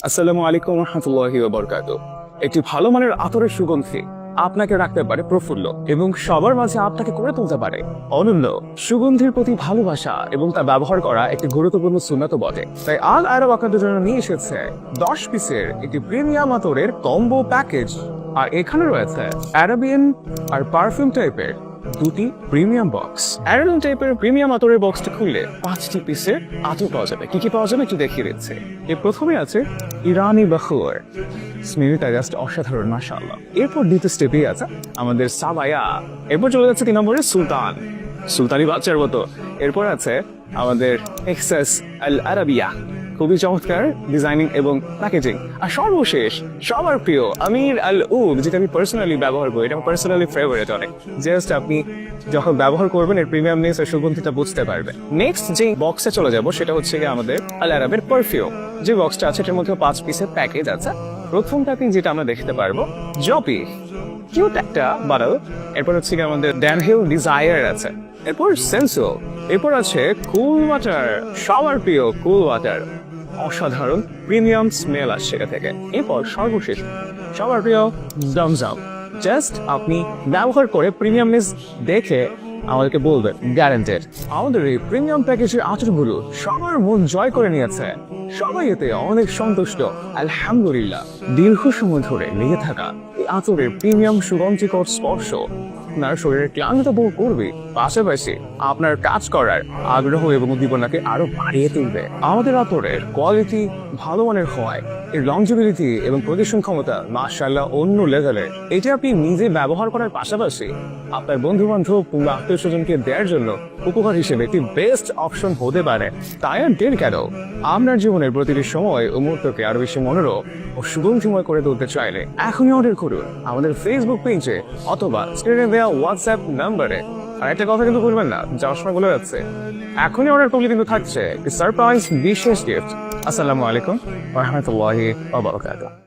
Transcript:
আসসালামু আলাইকুম রহমতুল্লাহি ওয়া বারাকাতুহু। একটি ভালো মানের আতরের সুগন্ধি আপনাকে রাখতে পারে প্রফুল্ল এবং সবার মাঝে আপনাকে করে তুলতে পারে অনন্য। সুগন্ধির প্রতি ভালোবাসা এবং তা ব্যবহার করা একটি গুরুত্বপূর্ণ সুন্নাত বটে। তাই আল আরব আপনাদের জন্য নিয়ে এসেছে 10 পিসের একটি প্রিমিয়াম আতরের কম্বো প্যাকেজ। আর এখানে রয়েছে অ্যারাবিয়ান আর পারফিউম টাইপের দুটি প্রিমিয়াম বক্স। অ্যারাবিয়ান টাইপের প্রিমিয়াম আতরের বক্সটা খুললে 5টি পিসের আতর পাওয়া যাবে। কি কি পাওয়া যাবে একটু দেখিয়ে দিচ্ছে। এর প্রথমে আছে ইরানি বাখুর, স্মেলটা জাস্ট অসাধারণ মাশাআল্লাহ। এরপর দ্বিতীয় স্টেপে আছে আমাদের সাবায়া। এরপর চলে যাচ্ছে 3 নম্বরে সুলতান, সুলতানি বাচ্চার মতো। এরপর আছে আমাদের এক্সেস আল আরাবিয়া, খুবই চমৎকার ডিজাইনিং এবং প্যাকেজিং। আর সর্বশেষ সবার প্রিয় আমির আল উদ, যেটা আমি পার্সোনালি ব্যবহার করি, এটা আমার পার্সোনালি ফেভারিট অনেক। জাস্ট আপনি যখন ব্যবহার করবেন এর প্রিমিয়ামনেস আর সুগন্ধিটা বুঝতে পারবেন। নেক্সট যে বক্সে চলে যাব সেটা হচ্ছে আমাদের আল আরবের পারফিউম। যে বক্সটা আছে এটার মধ্যে 5 পিসের প্যাকেজ আছে। প্রথম প্যাকিং যেটা আমরা দেখতে পারবো জপি, কিউট একটা বাটল। এরপর হচ্ছে আমাদের ড্যানহিল ডিজায়ার আছে। এরপর সেন্সো, এরপর আছে কুল ওয়াটার, সবার প্রিয় কুল ওয়াটার, অসাধারণ প্রিমিয়াম স্মেল আসছে এটা থেকে। এরপর সর্বশেষ সবার প্রিয় জমজম। জাস্ট আপনি ব্যবহার করে প্রিমিয়ামনেস দেখে আমাদেরকে বলবেন গ্যারান্টেড। আমাদের এই প্রিমিয়াম প্যাকেজের আতরগুলো সবার মন জয় করে নিয়েছে, সবাই এতে অনেক সন্তুষ্ট আলহামদুলিল্লাহ। দীর্ঘ সময় ধরে লেগে থাকা এই আতরের প্রিমিয়াম সুগন্ধিকর স্পর্শ আপনার শরীরের ক্লান্তিতা বহু করবে, পাশাপাশি আপনার কাজ করার আগ্রহ এবং উদ্দীপনাকে আরো বাড়িয়ে তুলবে। আমাদের আতরের কোয়ালিটি ভালো মানের হওয়ায় এর লংজিবিলিটি এবং প্রদর্শন ক্ষমতা মাশাআল্লাহ অন্য লেভেলের। এটা আপনি নিজে ব্যবহার করার পাশাপাশি আপনার বন্ধু বান্ধব কিংবা আত্মীয় স্বজনকে দেওয়ার জন্য উপহার হিসেবে একটি বেস্ট অপশন হতে পারে। তাই আর দেরি কেন? আপনার জীবনের প্রতিটি সময় ও মুহূর্তকে আরো বেশি মনোরম ও সুগন্ধিময় করে তুলতে চাইলে এখনই অর্ডার করুন আমাদের ফেসবুক পেজে অথবা স্ক্রিনে দেওয়া হোয়াটসঅ্যাপ নাম্বারে। আর একটা কথা কিন্তু ভুলবেন না, যাওয়ার সময় বলে যাচ্ছে, এখনই অর্ডার করলে কিন্তু থাকছে সারপ্রাইজ বিশেষ গিফট। আসসালামু আলাইকুম ওয়া রাহমাতুল্লাহি ওয়া বারাকাতুহু।